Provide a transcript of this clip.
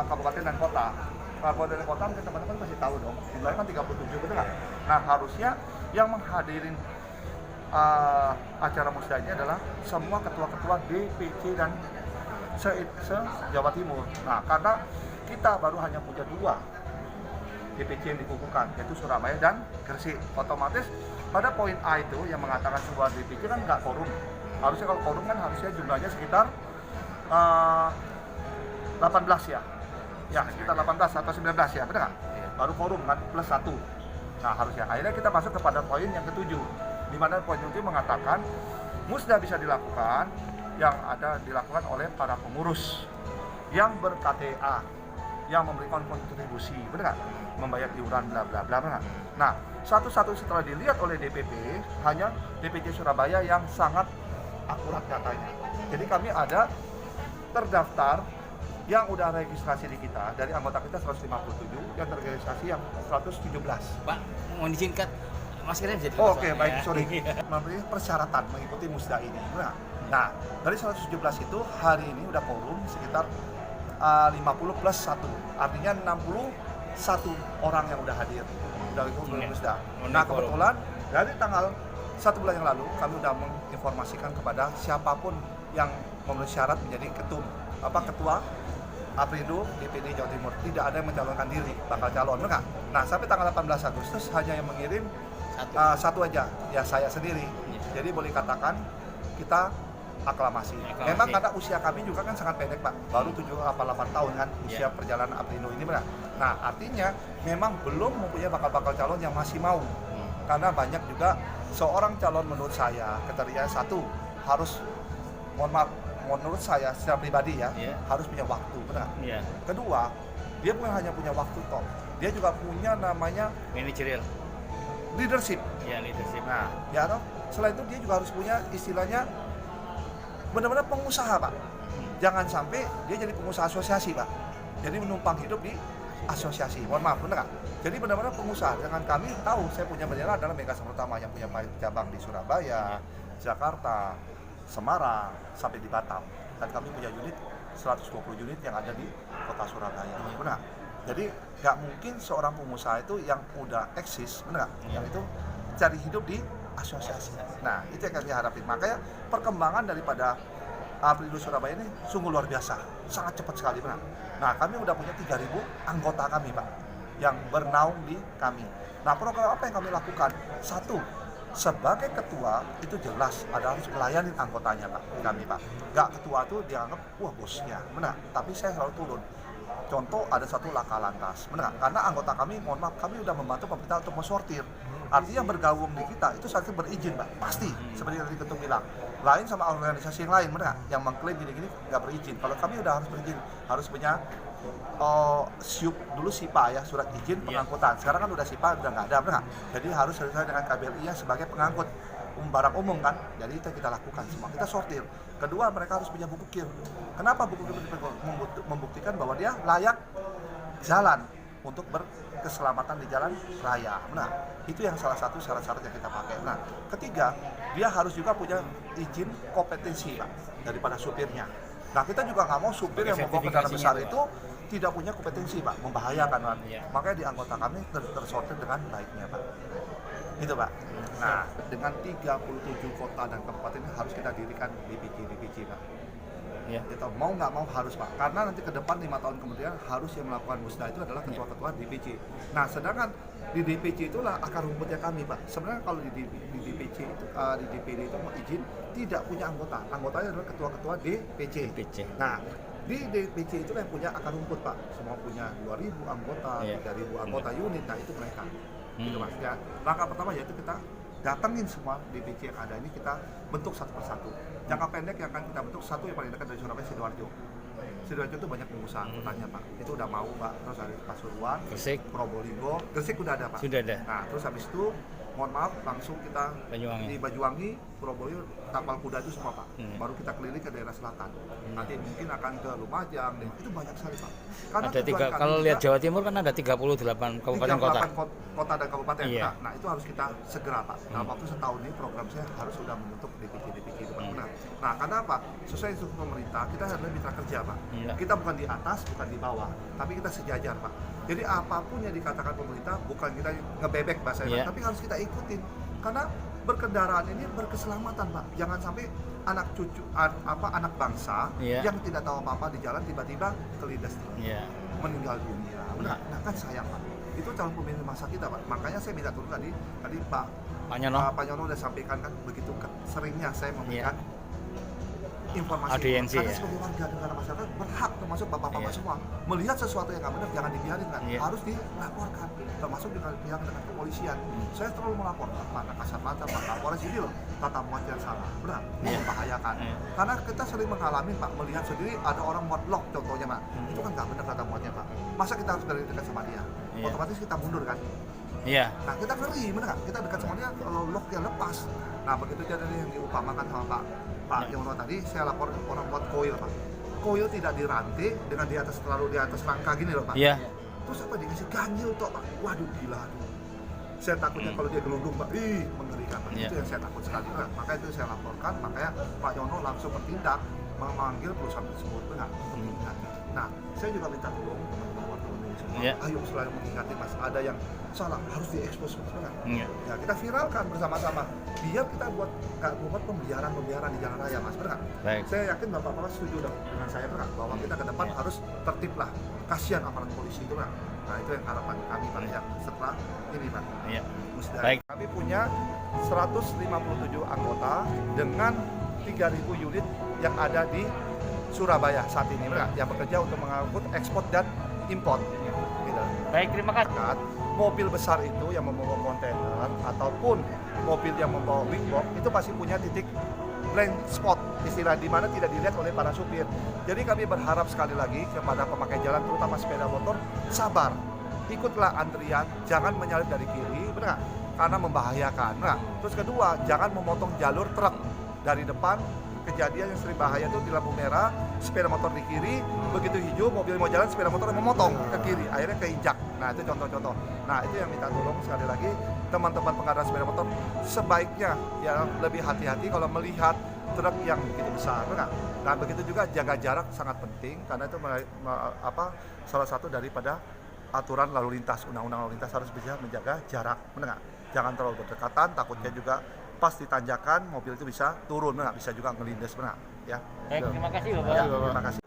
kabupaten dan kota. Kabupaten dan kota mungkin teman-teman masih tahu dong, jumlahnya kan 37, betul nggak? Nah, harusnya yang menghadirin acara musda ini adalah semua ketua-ketua DPC dan se-Jawa Timur. Nah, karena kita baru hanya punya 2 DPC yang dikukuhkan, yaitu Surabaya dan Gresik. Otomatis pada poin A itu yang mengatakan sebuah DPC kan nggak korum. Harusnya kalau korum kan harusnya jumlahnya sekitar 18 ya. Ya, sekitar 18 atau 19 ya, benar nggak? Baru korum kan, plus 1. Nah, harusnya. Akhirnya kita masuk kepada poin yang ke-7, di mana poin 7 mengatakan musda bisa dilakukan yang ada dilakukan oleh para pengurus yang ber-KTA, yang memberikan kontribusi, benar nggak? Membayar iuran bla bla bla, benar nggak? Nah, satu-satu setelah dilihat oleh DPP, hanya DPC Surabaya yang sangat akurat datanya. Jadi kami ada terdaftar yang udah registrasi di kita, dari anggota kita 157, yang terregistrasi yang 117. Pak, mau disingkat, maskernya bisa Oh, Oke, baik, ya. sorry. Memberi persyaratan mengikuti musda ini. Nah, dari 117 itu hari ini udah quorum sekitar 50 plus 1, artinya 61 orang yang udah hadir dari musda. Nah, kebetulan dari tanggal 1 bulan yang lalu kami udah menginformasikan kepada siapapun yang memenuhi syarat menjadi ketua Aprindo DPD Jawa Timur, tidak ada yang mencalonkan diri bakal calon, enggak? Nah, sampai tanggal 18 Agustus hanya yang mengirim satu aja, ya saya sendiri. Jadi boleh katakan kita aklamasi. Memang karena usia kami juga kan sangat pendek, Pak, baru 7-8 tahun kan usia perjalanan Aprindo ini, benar. Nah, artinya memang belum mempunyai bakal calon yang masih mau. Karena banyak juga seorang calon menurut saya kriterianya satu harus, mohon maaf, menurut saya secara pribadi ya, harus punya waktu, benar. Kedua, dia bukan hanya punya waktu toh, dia juga punya namanya manajerial leadership. Ya, leadership. Nah, ya toh, selain itu dia juga harus punya istilahnya benar-benar pengusaha, Pak. Jangan sampai dia jadi pengusaha asosiasi, Pak. Jadi menumpang hidup di asosiasi. Mohon maaf, benar nggak? Jadi benar-benar pengusaha. Dengan kami tahu, saya punya bendera adalah Mega Pertama yang punya cabang di Surabaya, Jakarta, Semarang, sampai di Batam. Dan kami punya unit 120 unit yang ada di kota Surabaya. Benar. Jadi nggak mungkin seorang pengusaha itu yang udah eksis, benar nggak? Yang itu cari hidup di asosiasi. Nah, itu yang kami harapin. Makanya perkembangan daripada Aprindo Surabaya ini sungguh luar biasa, sangat cepat sekali, benar. Nah, kami udah punya 3.000 anggota kami, Pak, yang bernaung di kami. Nah, program apa yang kami lakukan? Satu, sebagai ketua itu jelas ada harus melayani anggotanya, Pak, kami, Pak. Nggak ketua itu dianggap wah bosnya, benar. Tapi saya selalu turun. Contoh ada satu laka lantas, benar. Karena anggota kami, mohon maaf, kami udah membantu pemerintah untuk mensortir. Artinya bergabung di kita itu satu berizin, Pak, pasti. Seperti yang tadi ketua bilang. Lain sama organisasi yang lain, benar. Yang mengklaim gini-gini nggak berizin. Kalau kami udah harus berizin, harus punya SIUP dulu SIPA ya, surat izin pengangkutan. Sekarang kan udah SIPA udah nggak ada, benar. Jadi harus sesuai dengan KBRI-nya sebagai pengangkut barang umum kan. Jadi itu kita lakukan semua. Kita sortir. Kedua, mereka harus punya buku KIR. Kenapa buku KIR membuktikan bahwa dia layak jalan untuk berkeselamatan di jalan raya. Nah, itu yang salah satu syarat-syarat yang kita pakai. Nah, ketiga, dia harus juga punya izin kompetensi, Pak, daripada supirnya. Nah, kita juga nggak mau supir yang membawa kendaraan besar itu tidak punya kompetensi, Pak, membahayakan, Pak. Makanya di anggota kami tersortir dengan baiknya, Pak. Gitu, Pak. Nah, dengan 37 kota dan kabupaten ini harus kita dirikan DPC, Pak. Kita mau nggak mau harus, Pak. Karena nanti ke depan 5 tahun kemudian harus yang melakukan musda itu adalah ketua-ketua DPC. Nah, sedangkan di DPC itulah akar rumputnya kami, Pak. Sebenarnya kalau di DPC itu, di DPD itu mau izin tidak punya anggota. Anggotanya adalah ketua-ketua DPC. Nah, di DPC itu yang punya akar rumput, Pak. Semua punya 2.000 anggota, 3.000 anggota unit. Nah, itu mereka. Gitu, Mas. Ya, langkah pertama yaitu kita datengin semua DPC yang ada ini, kita bentuk satu persatu. Jangka pendek yang akan kita bentuk, satu yang paling dekat dari Surabaya, Sidoarjo. Sidoarjo itu banyak pengusaha anggotanya, Pak. Itu udah mau, Pak. Terus ada Pasuruan, Gresik, Probolinggo, Gresik udah ada, Pak. Sudah ada. Nah, terus habis itu, mohon maaf, langsung kita Banyuwangi. di Banyuwangi, Probolinggo, tapal kuda itu semua Pak. Baru kita keliling ke daerah selatan. Nanti mungkin akan ke Lumajang, itu banyak sekali Pak. Karena Ada tujuan kami kalau juga lihat Jawa Timur kan ada 38 kabupaten kota. 38 kota dan kabupaten. Iya. Nah, itu harus kita segera Pak. Dalam waktu setahun ini program saya harus sudah menutup DPK itu Pak. Nah, karena apa? Sesuai instruksi pemerintah, kita adalah mitra kerja Pak. Iya. Kita bukan di atas, bukan di bawah, tapi kita sejajar Pak. Jadi apapun yang dikatakan pemerintah, bukan kita ngebebek bahasanya, Iya. tapi harus kita ikutin. Karena berkendaraan ini berkeselamatan Pak. Jangan sampai anak cucu anak bangsa Iya. yang tidak tahu apa-apa di jalan tiba-tiba kelindas Iya. meninggal dunia. Nah kan sayang Pak. Itu calon pemimpin masa kita Pak. Makanya saya minta turun tadi Pak Pak Nyono udah sampaikan kan begitu seringnya saya memberikan informasi. Audiensi, Karena ya. sebagai warga negara masyarakat berhak termasuk bapak-bapak semua melihat sesuatu yang nggak benar jangan dibiarin kan, harus dilaporkan, termasuk dengan pihak dengan kepolisian. Saya terlalu melapor Pak Kasat Mata, Pak Kapolres ini loh tata muat yang salah, benar, membahayakan. Karena kita sering mengalami Pak melihat sendiri ada orang muat lock contohnya Pak, itu kan nggak benar tata muatnya Pak. Masa kita harus dari dekat sama dia, otomatis kita mundur kan. Iya. Nah kita ngeri, bener nggak? Kita dekat sama dia kalau locknya lepas. Nah begitu jadi yang diupamakan sama Pak Yono tadi, saya lapor orang buat koil Pak. Koil tidak dirantai dengan di atas terlalu di atas rangka gini loh Pak. Iya. Terus apa dikasih ganjil toh Pak? Waduh gila. Saya takutnya kalau dia gelundung Pak, mengerikan Pak. Itu yang saya takut sekali Pak. Makanya itu saya laporkan, makanya Pak Yono langsung bertindak memanggil perusahaan tersebut benar untuk mengingatkan. Nah saya juga minta tolong teman-teman wartawan ini semua, ayo selalu mengingatkan Mas, ada yang salah harus diekspos Mas benar. Ya kita viralkan bersama-sama biar kita buat pembiaran di jalan raya Mas benar. Baik. Saya yakin bapak-bapak setuju dengan saya benar bahwa kita ke depan harus tertib lah, kasihan aparat polisi itu benar. Nah itu yang harapan kami Pak ya setelah ini Pak. Iya. Musdari. Baik. Kami punya 157 anggota dengan 3.000 unit yang ada di Surabaya saat ini benar, yang bekerja untuk mengangkut ekspor dan import. Gitu. Baik, terima kasih. Mobil besar itu yang membawa kontainer ataupun mobil yang membawa big box itu pasti punya titik blind spot, istilah di mana tidak dilihat oleh para supir. Jadi kami berharap sekali lagi kepada pemakai jalan terutama sepeda motor sabar, ikutlah antrian, jangan menyalip dari kiri, benar? Karena membahayakan. Nah, terus kedua, jangan memotong jalur truk dari depan. Kejadian yang sering bahaya itu di lampu merah, sepeda motor di kiri, begitu hijau mobil mau jalan, sepeda motor memotong ke kiri, akhirnya keinjak. Nah itu contoh-contoh. Nah itu yang minta tolong sekali lagi teman-teman pengendara sepeda motor sebaiknya ya lebih hati-hati kalau melihat truk yang begitu besar. Nah begitu juga jaga jarak sangat penting karena itu salah satu daripada aturan lalu lintas, undang-undang lalu lintas harus bisa menjaga jarak, benar nggak? Jangan terlalu berdekatan, takutnya juga pas ditanjakan mobil itu bisa turun, bisa juga ngelindes, benar ya. Baik, terima kasih Bapak. Ya, terima kasih.